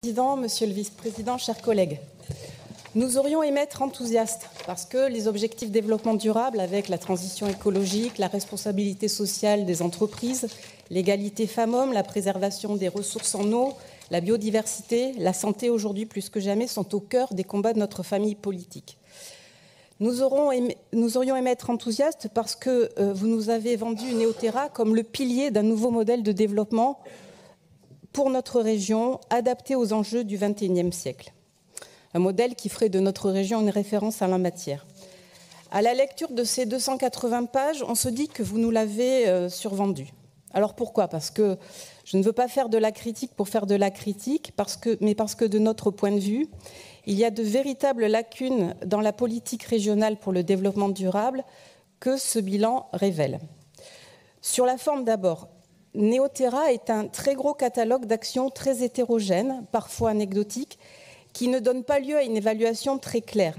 Président, Monsieur le Vice-président, chers collègues, nous aurions aimé être enthousiastes parce que les objectifs de développement durable avec la transition écologique, la responsabilité sociale des entreprises, l'égalité femmes-hommes, la préservation des ressources en eau, la biodiversité, la santé aujourd'hui plus que jamais sont au cœur des combats de notre famille politique. Nous aurions aimé être enthousiastes parce que vous nous avez vendu Neoterra comme le pilier d'un nouveau modèle de développement pour notre région, adapté aux enjeux du XXIe siècle. Un modèle qui ferait de notre région une référence en la matière. À la lecture de ces 280 pages, on se dit que vous nous l'avez survendu. Alors pourquoi? Parce que je ne veux pas faire de la critique pour faire de la critique, mais parce que de notre point de vue, il y a de véritables lacunes dans la politique régionale pour le développement durable que ce bilan révèle. Sur la forme d'abord, Neoterra est un très gros catalogue d'actions très hétérogènes, parfois anecdotiques, qui ne donnent pas lieu à une évaluation très claire.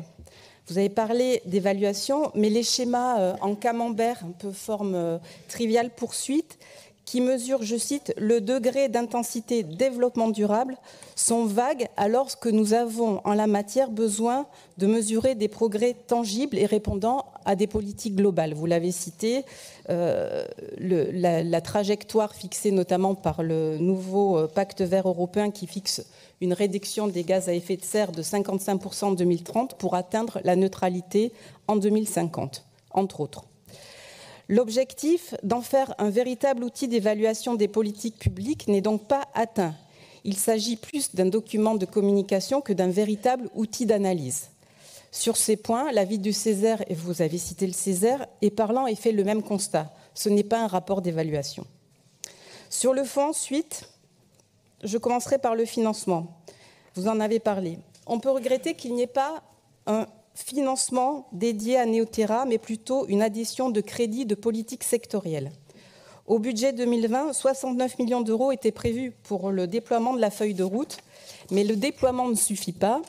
Vous avez parlé d'évaluation, mais les schémas en camembert, un peu forme triviale poursuite, qui mesurent, je cite, le degré d'intensité développement durable, sont vagues alors que nous avons en la matière besoin de mesurer des progrès tangibles et répondant à des politiques globales. Vous l'avez cité, la trajectoire fixée notamment par le nouveau pacte vert européen qui fixe une réduction des gaz à effet de serre de 55% en 2030 pour atteindre la neutralité en 2050, entre autres. L'objectif d'en faire un véritable outil d'évaluation des politiques publiques n'est donc pas atteint. Il s'agit plus d'un document de communication que d'un véritable outil d'analyse. Sur ces points, l'avis du Césaire, et vous avez cité le Césaire, est parlant et fait le même constat. Ce n'est pas un rapport d'évaluation. Sur le fond, ensuite, je commencerai par le financement. Vous en avez parlé. On peut regretter qu'il n'y ait pas un financement dédié à Neoterra, mais plutôt une addition de crédits de politique sectorielle. Au budget 2020, 69 millions d'euros étaient prévus pour le déploiement de la feuille de route, mais le déploiement ne suffit pas.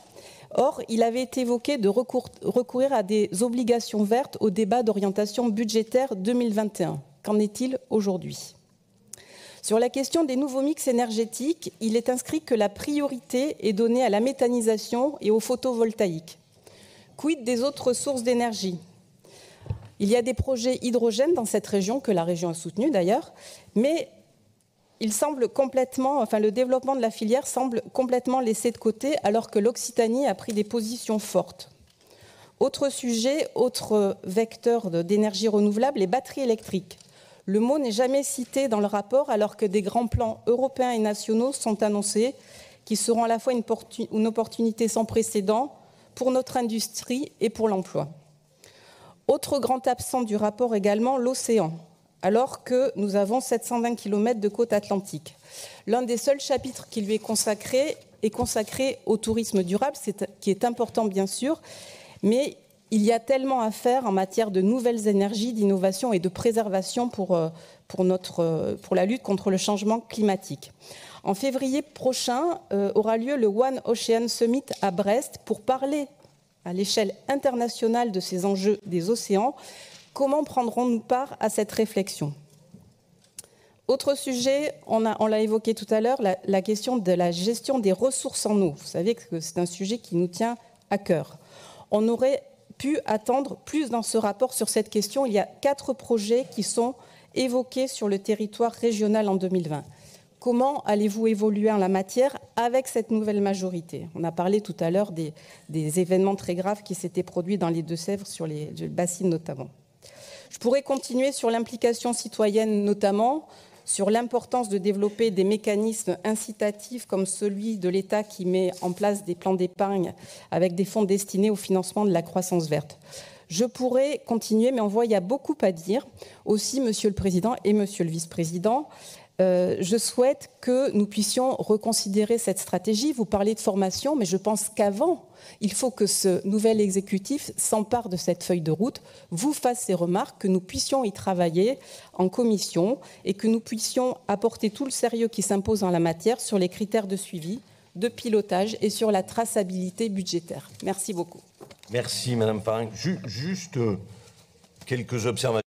Or, il avait été évoqué de recourir à des obligations vertes au débat d'orientation budgétaire 2021. Qu'en est-il aujourd'hui ? Sur la question des nouveaux mix énergétiques, il est inscrit que la priorité est donnée à la méthanisation et au photovoltaïque. Quid des autres sources d'énergie? Il y a des projets hydrogène dans cette région, que la région a soutenu d'ailleurs, mais il semble complètement, le développement de la filière semble complètement laissé de côté alors que l'Occitanie a pris des positions fortes. Autre sujet, autre vecteur d'énergie renouvelable, les batteries électriques. Le mot n'est jamais cité dans le rapport alors que des grands plans européens et nationaux sont annoncés qui seront à la fois une opportunité sans précédent pour notre industrie et pour l'emploi. Autre grand absent du rapport également, l'océan, alors que nous avons 720 km de côte atlantique. L'un des seuls chapitres qui lui est consacré au tourisme durable, qui est important bien sûr, mais il y a tellement à faire en matière de nouvelles énergies, d'innovation et de préservation pour la lutte contre le changement climatique. En février prochain aura lieu le One Ocean Summit à Brest pour parler à l'échelle internationale de ces enjeux des océans. Comment prendrons-nous part à cette réflexion? Autre sujet, on l'a évoqué tout à l'heure, la question de la gestion des ressources en eau. Vous savez que c'est un sujet qui nous tient à cœur. On aurait pu attendre plus dans ce rapport sur cette question. Il y a 4 projets qui sont évoqués sur le territoire régional en 2020. Comment allez-vous évoluer en la matière avec cette nouvelle majorité? On a parlé tout à l'heure des événements très graves qui s'étaient produits dans les Deux-Sèvres, sur les bassines notamment. Je pourrais continuer sur l'implication citoyenne notamment, sur l'importance de développer des mécanismes incitatifs comme celui de l'État qui met en place des plans d'épargne avec des fonds destinés au financement de la croissance verte. Je pourrais continuer, mais on voit qu'il y a beaucoup à dire. Aussi, Monsieur le Président et Monsieur le Vice-président, je souhaite que nous puissions reconsidérer cette stratégie. Vous parlez de formation, mais je pense qu'avant, il faut que ce nouvel exécutif s'empare de cette feuille de route, vous fasse ses remarques, que nous puissions y travailler en commission et que nous puissions apporter tout le sérieux qui s'impose en la matière sur les critères de suivi, de pilotage et sur la traçabilité budgétaire. Merci beaucoup. Merci Madame Faring. Juste quelques observations.